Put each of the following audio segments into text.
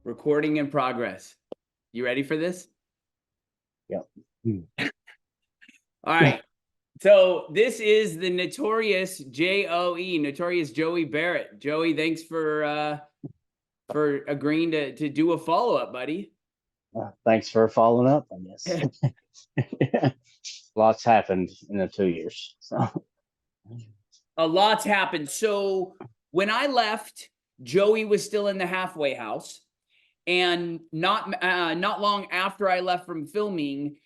Recording in progress. You ready for this? Yep. All right. So this is the notorious J-O-E, Notorious Joey Barrett. Joey, thanks for agreeing to do a follow-up, buddy. Thanks for following up, I guess. Lots happened in the 2 years. So. A lot's happened. So when I left, Joey was still in the halfway house. And not long after I left from filming,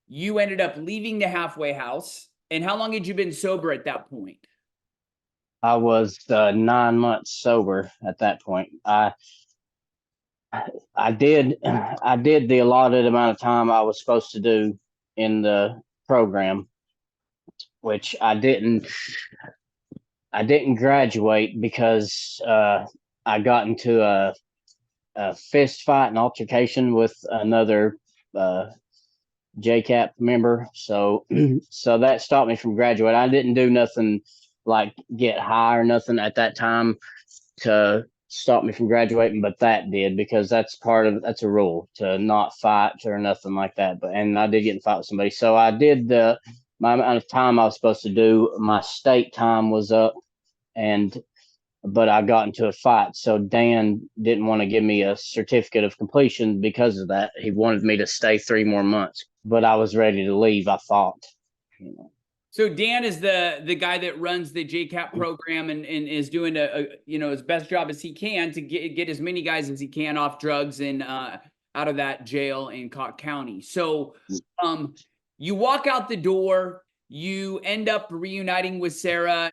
you ended up leaving the halfway house. And how long had you been sober at that point? I was 9 months sober at that point. I did the allotted amount of time I was supposed to do in the program, which I didn't graduate because I got into a fist fight and altercation with another JCAP member. So that stopped me from graduating. I didn't do nothing like get high or nothing at that time to stop me from graduating, but that did, because that's a rule to not fight or nothing like that. And I did get in a fight with somebody. So I did my amount of time I was supposed to do. My state time was up, but I got into a fight. So Dan didn't want to give me a certificate of completion because of that. He wanted me to stay 3 more months, but I was ready to leave, I thought. So Dan is the guy that runs the JCAP program and is doing his best job as he can to get as many guys as he can off drugs and out of that jail in COCKE County. So you walk out the door, you end up reuniting with Sarah.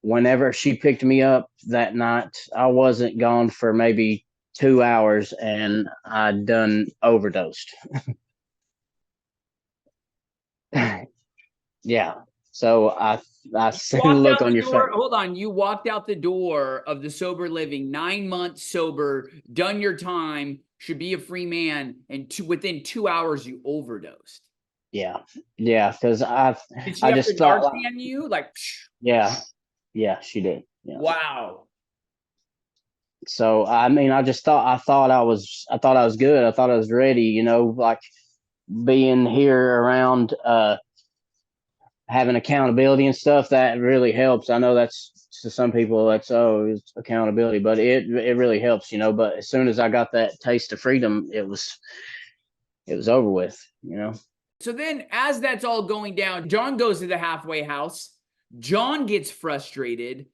Whenever she picked me up that night, I wasn't gone for maybe 2 hours and I'd done overdosed. Yeah. So I see the look on your face. Hold on. You walked out the door of the sober living, 9 months sober, done your time, should be a free man, and within 2 hours you overdosed. Yeah. Yeah. Because Did she have to Narcan you? Like, yeah. Yeah, she did. Yeah. Wow. So I mean, I thought I was good. I thought I was ready, like being here around having accountability and stuff, that really helps. I know that's to some people it's accountability, but it really helps, but as soon as I got that taste of freedom, it was over with, So then as that's all going down, John goes to the halfway house. John gets frustrated.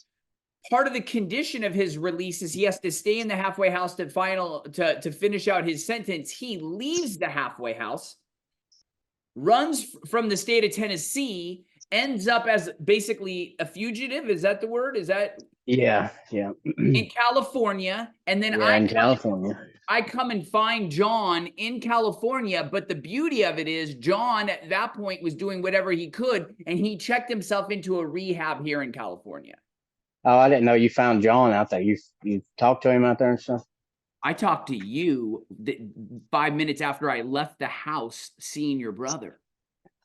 Part of the condition of his release is he has to stay in the halfway house to finish out his sentence. He leaves the halfway house, runs from the state of Tennessee, ends up as basically a fugitive. Is that the word? Is that? Yeah. In California. And then I come and find John in California. But the beauty of it is John at that point was doing whatever he could, and he checked himself into a rehab here in California. Oh, I didn't know you found John out there. You talked to him out there and stuff? I talked to you 5 minutes after I left the house seeing your brother.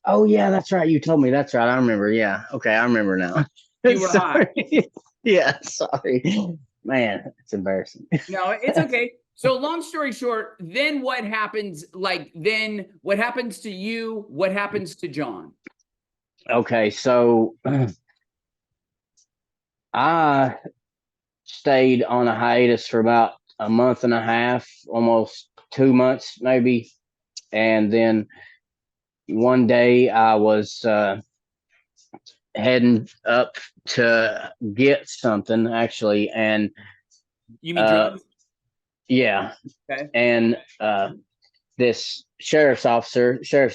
Oh, yeah, that's right. You told me. That's right. I remember. Yeah. Okay, I remember now. You were high. Yeah, sorry. Man, it's embarrassing. No, it's okay. So long story short, then what happens? Then what happens to you? What happens to John? Okay, so I stayed on a hiatus for about a month and a half, almost 2 months maybe. And then one day I was heading up to get something, actually. And you mean drugs? Yeah. Okay. And this sheriff's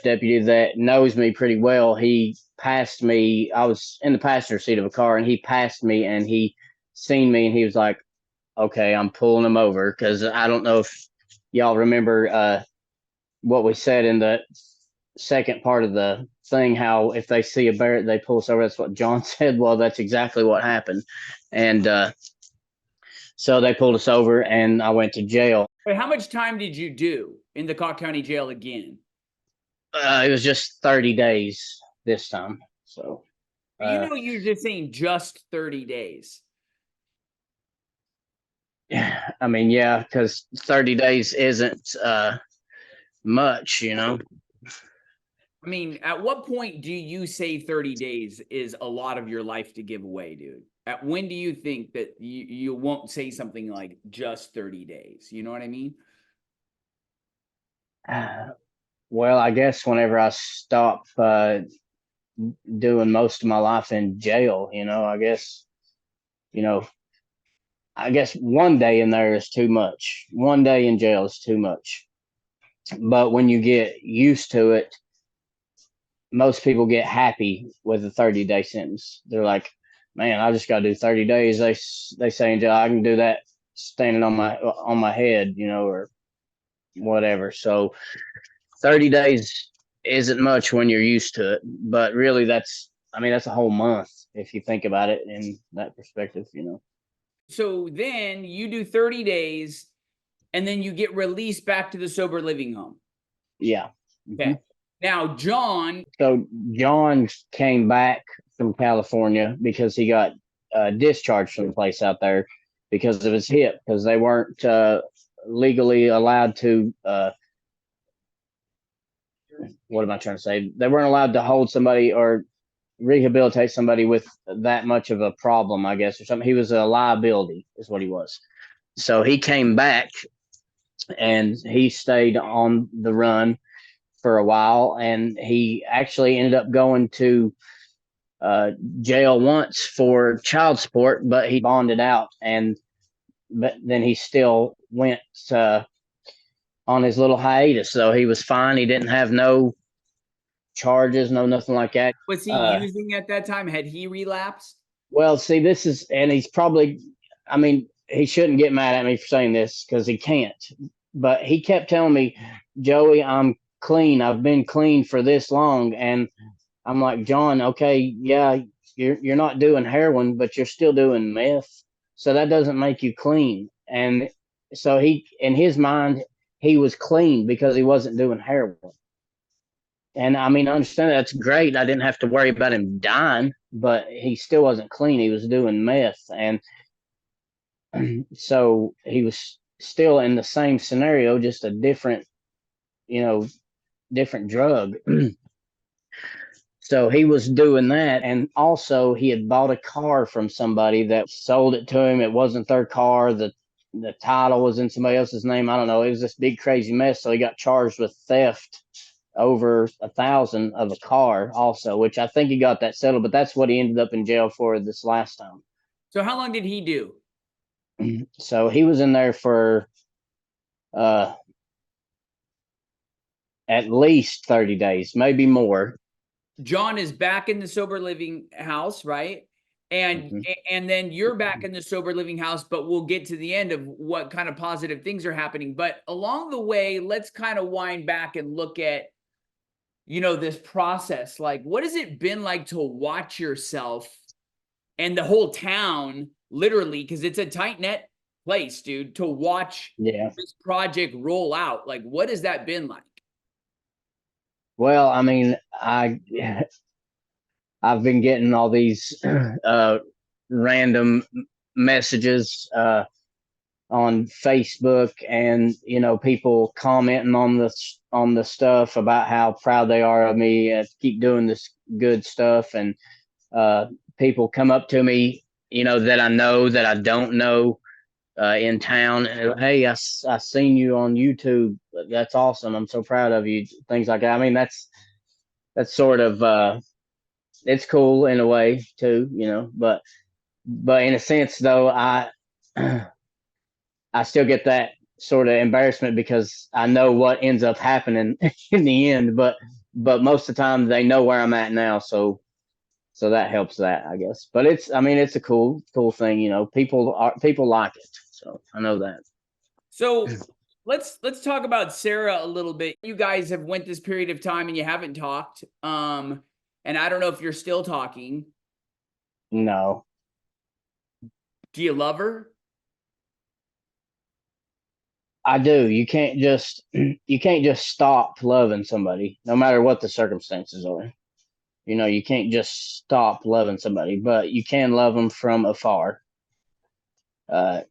deputy that knows me pretty well, he passed me. I was in the passenger seat of a car, and he passed me, and he seen me, and he was like, okay, I'm pulling him over. Because I don't know if y'all remember what we said in the second part of the thing, how if they see a Barrett, they pull us over. That's what John said. Well, that's exactly what happened. And so they pulled us over, and I went to jail. Wait, how much time did you do in the COCKE County jail again? It was just 30 days this time. So you're just saying just 30 days. I mean, yeah, because 30 days isn't much, you know. I mean, at what point do you say 30 days is a lot of your life to give away, dude? At when do you think that you won't say something like just 30 days? You know what I mean? Well, I guess whenever I stop doing most of my life in jail, you know, I guess one day in there is too much. One day in jail is too much. But when you get used to it, most people get happy with a 30-day sentence. They're like, man, I just got to do 30 days. They say in jail, I can do that standing on my head, or whatever. So 30 days isn't much when you're used to it, but really that's a whole month if you think about it in that perspective. So then you do 30 days and then you get released back to the sober living home. Yeah. Okay. Mhm. Now, John. So John came back from California because he got discharged from the place out there because of his hip, because they weren't legally allowed to. What am I trying to say? They weren't allowed to hold somebody or rehabilitate somebody with that much of a problem, I guess, or something. He was a liability, is what he was. So he came back and he stayed on the run for a while, and he actually ended up going to jail once for child support, but he bonded out, but then he still went on his little hiatus. So he was fine. He didn't have no charges, no nothing like that. Was he using at that time? Had he relapsed? Well, see, and he's probably, I mean, he shouldn't get mad at me for saying this because he can't. But he kept telling me, Joey, I'm clean. I've been clean for this long. And I'm like, John, okay, yeah, you're not doing heroin, but you're still doing meth. So that doesn't make you clean. And so in his mind, he was clean because he wasn't doing heroin. And I mean, I understand that's great. I didn't have to worry about him dying, but he still wasn't clean. He was doing meth. And so he was still in the same scenario, just a different drug. So he was doing that. And also, he had bought a car from somebody that sold it to him. It wasn't their car. The title was in somebody else's name. I don't know. It was this big, crazy mess. So he got charged with theft over 1,000 of a car also, which I think he got that settled, but that's what he ended up in jail for this last time. So how long did he do? So he was in there for at least 30 days, maybe more. John is back in the sober living house, right? And Mhm. and then you're back in the sober living house, but we'll get to the end of what kind of positive things are happening. But along the way, let's kind of wind back and look at this process. Like, what has it been like to watch yourself and the whole town, literally, because it's a tight-knit place, dude, to watch this project roll out? Like, what has that been like? Well, I mean, I've been getting all these random messages on Facebook, and people commenting on the stuff about how proud they are of me and keep doing this good stuff, and people come up to me, that I know that I don't know in town. And, hey, I seen you on YouTube. That's awesome. I'm so proud of you. Things like that. I mean, that's sort of it's cool in a way too, but in a sense though, I still get that sort of embarrassment because I know what ends up happening in the end, but most of the time they know where I'm at now, so that helps that, I guess. But it's a cool thing, people like it, so I know that. So let's talk about Sarah a little bit. You guys have went this period of time and you haven't talked. And I don't know if you're still talking. No. Do you love her? I do. You can't just stop loving somebody, no matter what the circumstances are. You can't just stop loving somebody, but you can love them from afar. Uh,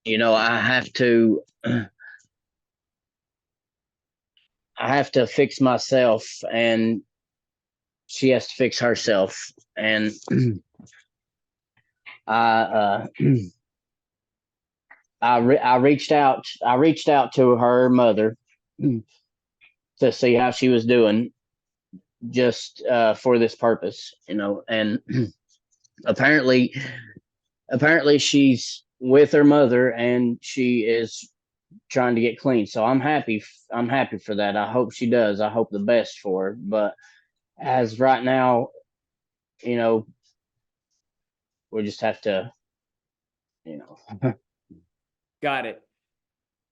I have to fix myself, and she has to fix herself. And I I reached out to her mother to see how she was doing, just for this purpose, and apparently she's with her mother and she is trying to get clean. So I'm happy for that. I hope she does. I hope the best for her. But as right now, you know, we just have to, you know. Got it.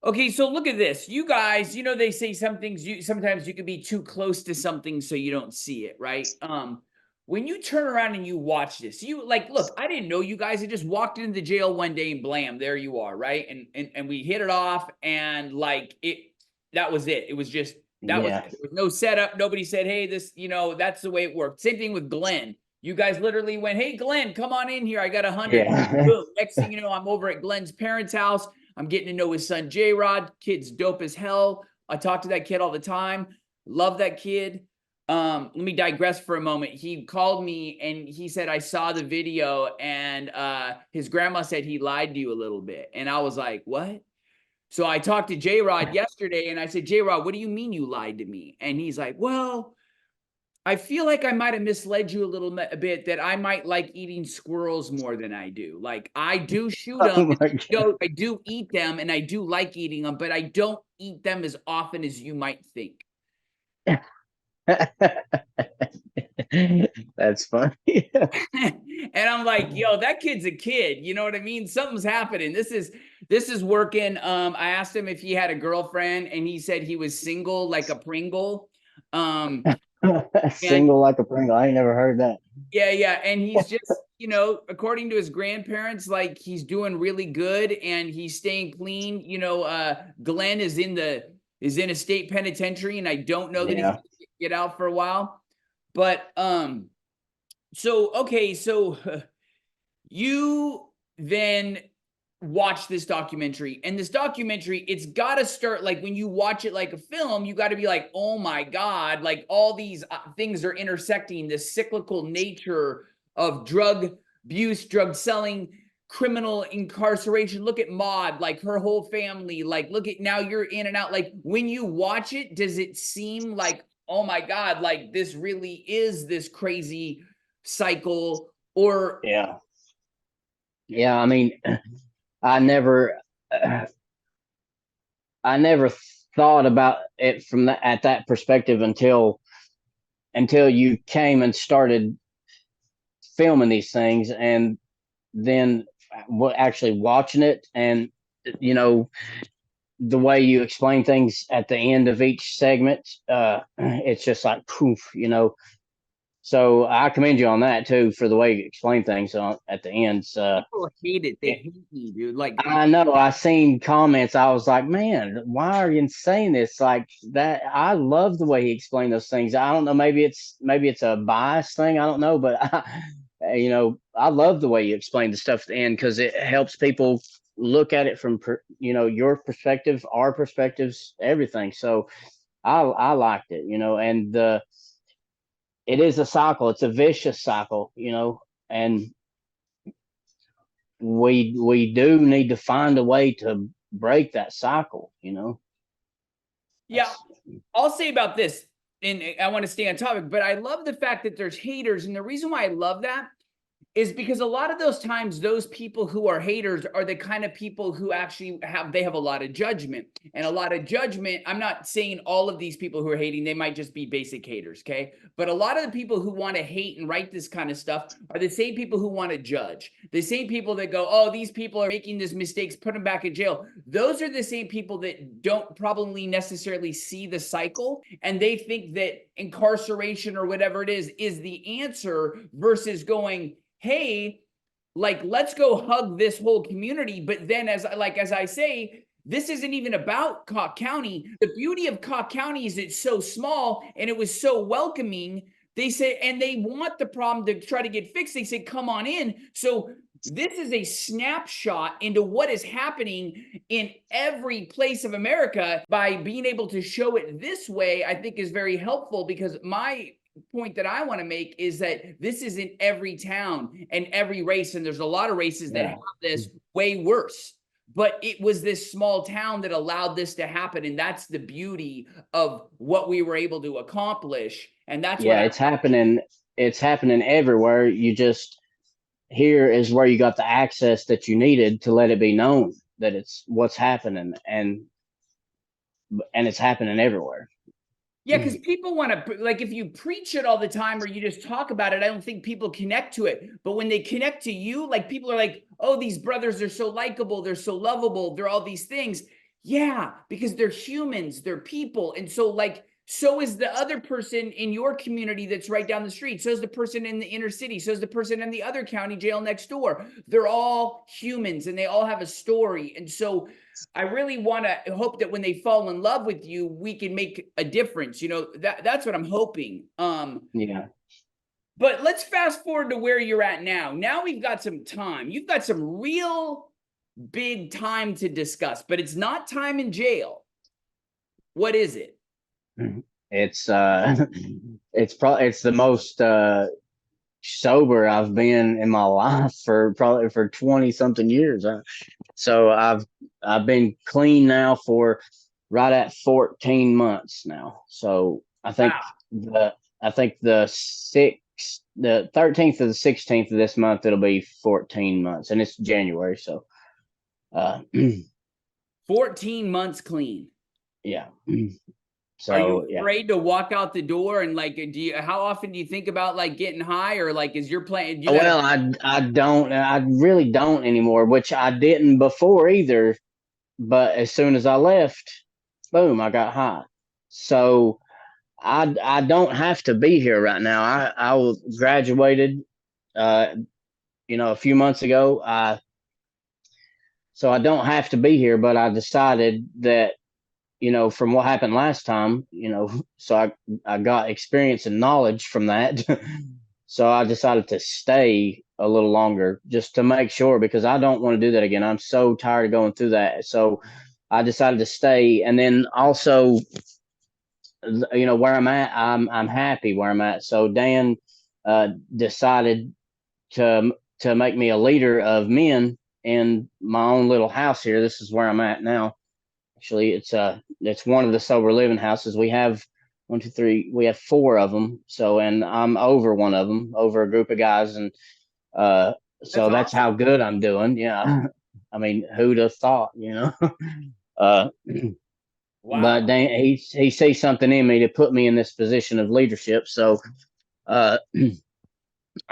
Okay, so look at this. You guys, they say some things sometimes you can be too close to something so you don't see it, right? When you turn around and you watch this, you like, look, I didn't know you guys. I just walked into the jail one day and blam, there you are, right? And we hit it off, and like that was it. It was just that was Yeah. it. There was no setup. Nobody said, hey, this, that's the way it worked. Same thing with Glenn. You guys literally went, hey, Glenn, come on in here. I got 100. Yeah. Boom. Next thing you know, I'm over at Glenn's parents' house. I'm getting to know his son, J-Rod. Kid's dope as hell. I talk to that kid all the time. Love that kid. Let me digress for a moment. He called me and he said, I saw the video, and his grandma said he lied to you a little bit. And I was like, what? So I talked to J-Rod yesterday and I said, J-Rod, what do you mean you lied to me? And he's like, well, I feel like I might have misled you a bit, that I might like eating squirrels more than I do. Like, I do shoot Oh them, my God. I do eat them, and I do like eating them, but I don't eat them as often as you might think. That's funny. And I'm like, yo, that kid's a kid. You know what I mean? Something's happening. This is working. I asked him if he had a girlfriend, and he said he was single like a Pringle. And Single like a Pringle. I ain't never heard that. yeah. And he's just, according to his grandparents, like, he's doing really good and he's staying clean. Glenn is in a state penitentiary, and I don't know that he's Yeah. gonna get out for a while. But so you then watch this documentary, and this documentary, it's got to start, like, when you watch it like a film, you got to be like, oh my God, like, all these things are intersecting, this cyclical nature of drug abuse, drug selling, criminal incarceration. Look at Maud, like her whole family, like, look at, now you're in and out. Like, when you watch it, does it seem like, oh my God, like, this really is this crazy cycle? Or Yeah. I mean, I never thought about it from at that perspective until you came and started filming these things, and then actually watching it, and the way you explain things at the end of each segment, it's just like poof. So I commend you on that too, for the way you explain things at the end. people hate it. They hate me, dude. Like, I know. I seen comments. I was like, man, why are you saying this? Like that. I love the way he explained those things. I don't know. Maybe it's a bias thing. I don't know, but I love the way you explain the stuff at the end, because it helps people look at it from your perspective, our perspectives, everything. So I liked it, and it is a cycle. It's a vicious cycle, and we do need to find a way to break that cycle. yeah, I'll say about this, and I want to stay on topic, but I love the fact that there's haters. And the reason why I love that is because a lot of those times, those people who are haters are the kind of people who actually have a lot of judgment, and a lot of judgment. I'm not saying all of these people who are hating, they might just be basic haters. Okay. But a lot of the people who want to hate and write this kind of stuff are the same people who want to judge, the same people that go, oh, these people are making these mistakes, put them back in jail. Those are the same people that don't probably necessarily see the cycle, and they think that incarceration or whatever it is the answer, versus going, hey, like, let's go hug this whole community. But then, as I say, this isn't even about COCKE County. The beauty of COCKE County is it's so small and it was so welcoming. They say, and they want the problem to try to get fixed. They say, come on in. So This is a snapshot into what is happening in every place of America. By being able to show it this way, I think is very helpful, because my point that I want to make is that this is in every town and every race, and there's a lot of races that have this way worse. But it was this small town that allowed this to happen, and that's the beauty of what we were able to accomplish. And that's what it's happening. It's happening everywhere. You just, here is where you got the access that you needed to let it be known that it's what's happening, and it's happening everywhere. Yeah, because people want to, like, if you preach it all the time or you just talk about it, I don't think people connect to it. But when they connect to you, like, people are like, oh, these brothers are so likable, they're so lovable, they're all these things. Yeah, because they're humans, they're people. And so, like, so is the other person in your community that's right down the street. So is the person in the inner city. So is the person in the other county jail next door. They're all humans and they all have a story. And so I really want to hope that when they fall in love with you, we can make a difference. You know, that's what I'm hoping. Yeah. But let's fast forward to where you're at now. Now we've got some time. You've got some real big time to discuss, but it's not time in jail. What is it? It's it's the most sober I've been in my life for 20 something years. So I've been clean now for right at 14 months now. So I think the 13th to the 16th of this month it'll be 14 months, and it's January. So 14 months clean. Yeah. So, are you afraid to walk out the door? And like, how often do you think about like getting high, or like, is your plan? Well, I really don't anymore, which I didn't before either. But as soon as I left, boom, I got high. So I don't have to be here right now. I graduated, a few months ago. So I don't have to be here, but I decided that, from what happened last time, so I got experience and knowledge from that. So I decided to stay a little longer just to make sure, because I don't want to do that again. I'm so tired of going through that. So I decided to stay. And then also, where I'm at, I'm happy where I'm at. So Dan decided to make me a leader of men in my own little house here. This is where I'm at now. Actually, it's one of the sober living houses. We have 1, 2, 3. We have 4 of them. So, and I'm over one of them, over a group of guys, and so that's how good I'm doing. Yeah, I mean, who'd have thought? Wow. But Dan, he sees something in me to put me in this position of leadership. So, I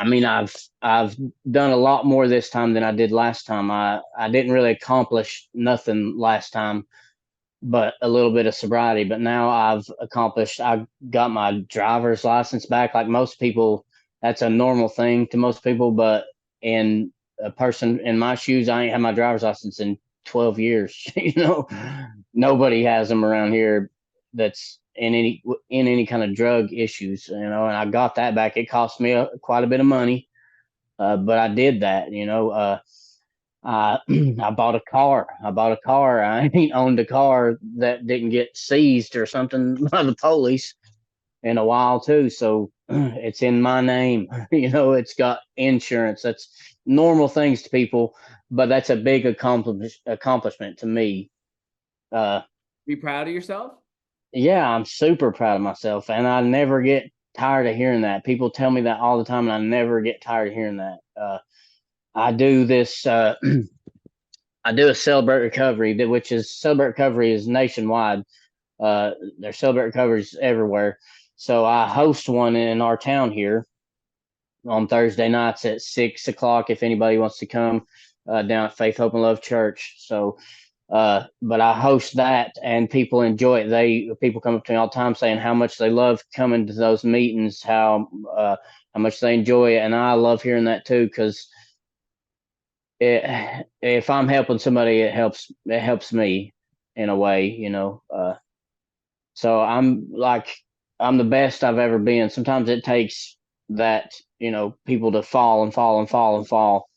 mean, I've done a lot more this time than I did last time. I didn't really accomplish nothing last time, but a little bit of sobriety. But now I got my driver's license back. Like most people, that's a normal thing to most people. But in a person in my shoes, I ain't had my driver's license in 12 years. Nobody has them around here that's in any kind of drug issues, and I got that back. It cost me quite a bit of money, but I did that. I bought a car. I ain't owned a car that didn't get seized or something by the police in a while too. So it's in my name. It's got insurance. That's normal things to people, but that's a big accomplishment to me. Be proud of yourself? Yeah, I'm super proud of myself, and I never get tired of hearing that. People tell me that all the time, and I never get tired of hearing that. I do this. I do a Celebrate Recovery, which is Celebrate Recovery is nationwide. There's Celebrate Recoveries everywhere. So I host one in our town here on Thursday nights at 6:00. If anybody wants to come down at Faith, Hope, and Love Church. So, but I host that, and people enjoy it. People come up to me all the time saying how much they love coming to those meetings, how much they enjoy it, and I love hearing that too, because if I'm helping somebody, it helps me in a way, so I'm the best I've ever been. Sometimes it takes that, people to fall and fall and fall and fall,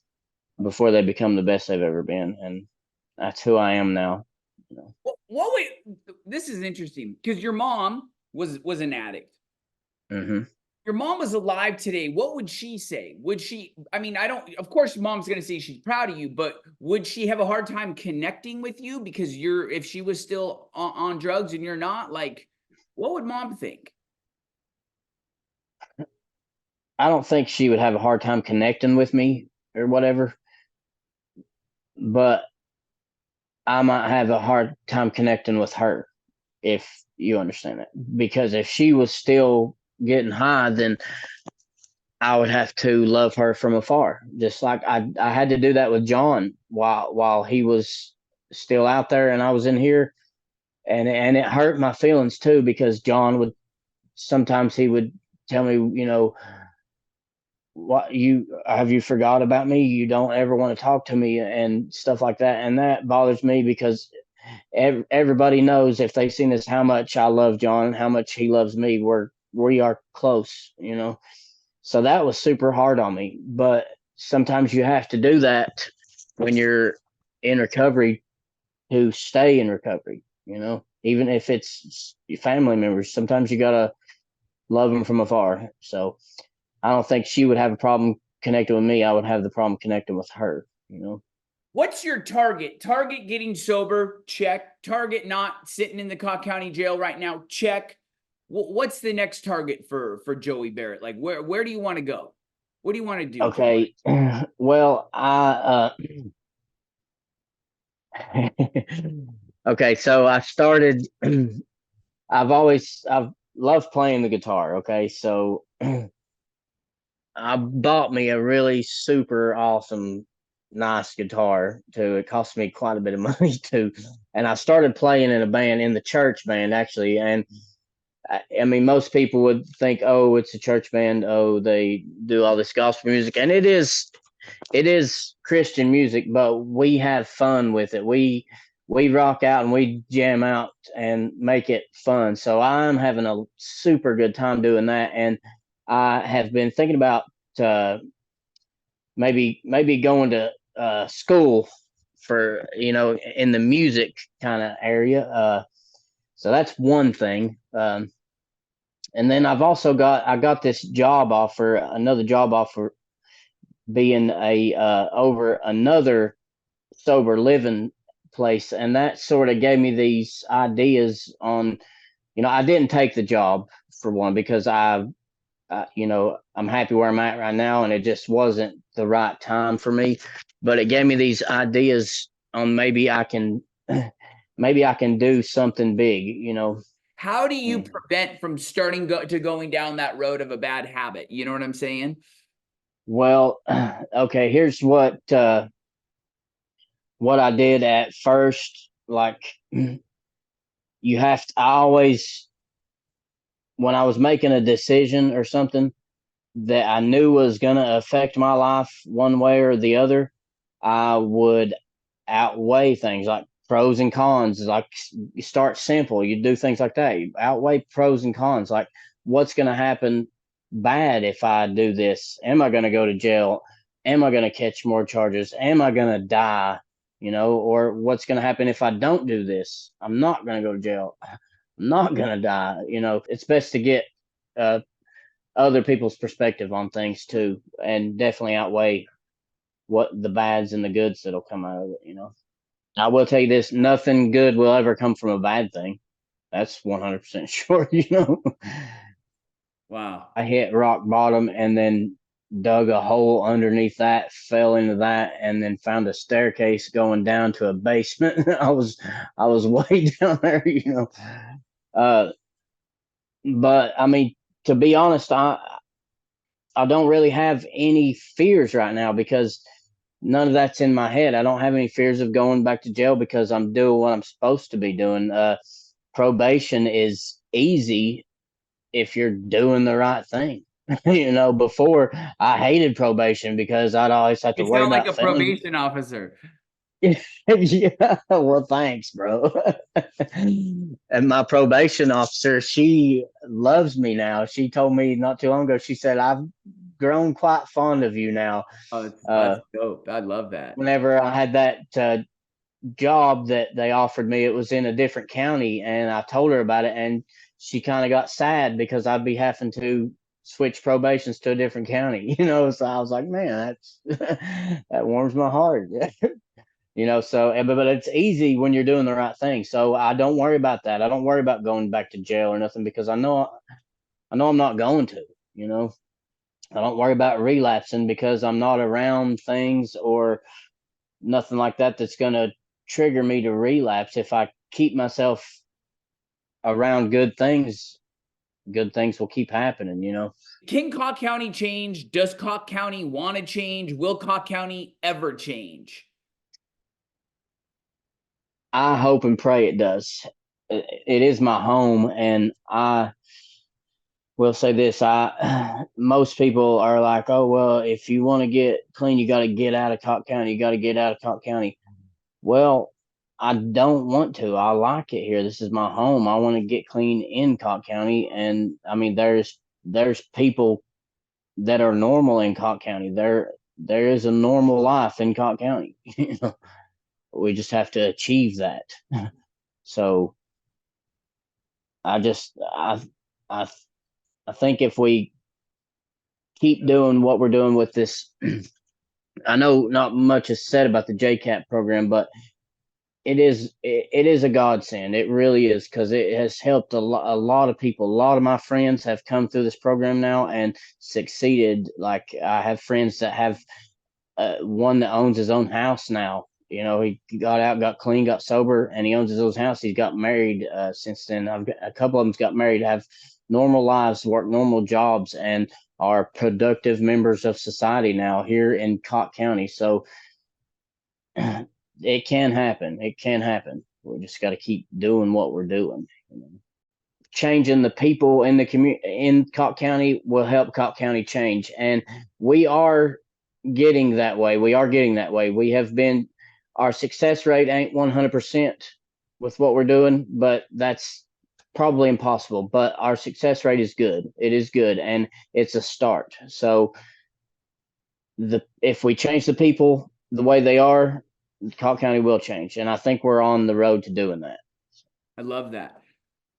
before they become the best they've ever been. And that's who I am now. You know? What would, this is interesting because your mom was an addict. Mm-hmm. Your mom was alive today. What would she say? Would she, I mean, I don't, of course, mom's going to say she's proud of you, but would she have a hard time connecting with you because if she was still on drugs and you're not, like, what would mom think? I don't think she would have a hard time connecting with me or whatever, but I might have a hard time connecting with her, if you understand that. Because if she was still getting high, then I would have to love her from afar. Just like I had to do that with John while he was still out there and I was in here. And it hurt my feelings too, because John would sometimes he would tell me, you know, what you forgot about me? You don't ever want to talk to me and stuff like that. And that bothers me because everybody knows, if they've seen this, how much I love John, how much he loves me. We are close, you know. So that was super hard on me. But sometimes you have to do that when you're in recovery, to stay in recovery, you know, even if it's your family members. Sometimes you gotta love them from afar. So I don't think she would have a problem connecting with me. I would have the problem connecting with her, you know. What's your target? Target getting sober? Check. Target not sitting in the Cock County jail right now? Check. What's the next target for Joey Barrett? Like, where do you want to go? What do you want to do? Okay. Well, okay, so I started I've loved playing the guitar, okay? So I bought me a really super awesome nice guitar too. It cost me quite a bit of money too. And I started playing in a band, in the church band actually. And I mean, most people would think, oh, it's a church band. Oh, they do all this gospel music, and it is Christian music, but we have fun with it. We rock out and we jam out and make it fun. So I'm having a super good time doing that, and I have been thinking about uh, maybe going to school for, you know, in the music kind of area. So that's one thing. And then I got this job offer, another job offer, being a over another sober living place, and that sort of gave me these ideas on, you know, I didn't take the job for one because you know, I'm happy where I'm at right now, and it just wasn't the right time for me. But it gave me these ideas on maybe I can do something big, you know. How do you Mm. prevent from starting to going down that road of a bad habit? You know what I'm saying? Well, okay, here's what I did at first. Like, you have to, I always, when I was making a decision or something that I knew was going to affect my life one way or the other, I would outweigh things like pros and cons. Like, you start simple, you do things like that. You outweigh pros and cons. Like, what's going to happen bad if I do this? Am I going to go to jail? Am I going to catch more charges? Am I going to die? You know, or what's going to happen if I don't do this? I'm not going to go to jail. I'm not going to die. You know, it's best to get uh, other people's perspective on things too, and definitely outweigh what the bads and the goods that'll come out of it. You know, I will tell you this: nothing good will ever come from a bad thing. That's 100% sure. You know, Wow. I hit rock bottom and then dug a hole underneath that, fell into that, and then found a staircase going down to a basement. I was way down there. You know, uh, but I mean, to be honest, I don't really have any fears right now because none of that's in my head. I don't have any fears of going back to jail because I'm doing what I'm supposed to be doing. Probation is easy if you're doing the right thing. You know, before I hated probation because I'd always have to You worry sound like about a felony. probation officer. Yeah, well, thanks, bro. And my probation officer, she loves me now. She told me not too long ago, she said, I've grown quite fond of you now. Oh, that's dope. I love that. Whenever I had that job that they offered me, it was in a different county, and I told her about it, and she kind of got sad because I'd be having to switch probations to a different county, So I was like, man, that's that warms my heart. So but it's easy when you're doing the right thing. So I don't worry about that. I don't worry about going back to jail or nothing, because I know I'm not going to. I don't worry about relapsing because I'm not around things or nothing like that that's going to trigger me to relapse. If I keep myself around good things will keep happening. Can Cocke County change? Does Cocke County want to change? Will Cocke County ever change? I hope and pray it does. It is my home, and I will say this: most people are like, "Oh, well, if you want to get clean, you got to get out of Cocke County. You got to get out of Cocke County." Well, I don't want to. I like it here. This is my home. I want to get clean in Cocke County, and I mean, there's people that are normal in Cocke County. There is a normal life in Cocke County. We just have to achieve that. So I think if we keep doing what we're doing with this, I know not much is said about the JCAP program, but it is a godsend. It really is, because it has helped a lot of people. A lot of my friends have come through this program now and succeeded. Like, I have friends that have one that owns his own house now. He got out, got clean, got sober, and he owns his own house. He's got married since then. I've got a couple of them's got married, have normal lives, work normal jobs, and are productive members of society now here in Cocke County. So it can happen. It can happen. We just got to keep doing what we're doing. Changing the people in the community in Cocke County will help Cocke County change, and we are getting that way. We have been. Our success rate ain't 100% with what we're doing, but that's probably impossible. But our success rate is good. It is good, and it's a start. So if we change the people the way they are, Cocke County will change, and I think we're on the road to doing that. I love that.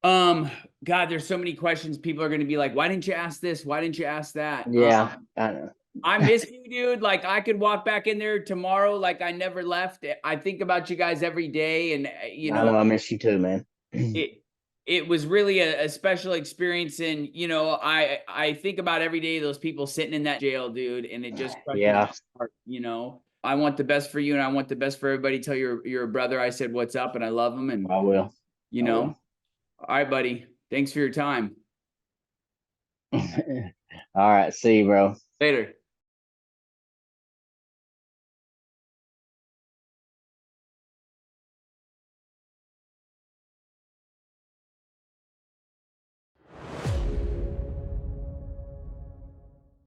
God, there's so many questions. People are going to be like, why didn't you ask this? Why didn't you ask that? Yeah, I know. I miss you, dude. Like, I could walk back in there tomorrow like I never left. I think about you guys every day, and I know, I miss you too, man. it was really a special experience, and I think about every day those people sitting in that jail, dude, and it just crushes my heart. I want the best for you, and I want the best for everybody. Tell your brother I said what's up, and I love him, and I will. All right, buddy. Thanks for your time. All right, see you, bro. Later.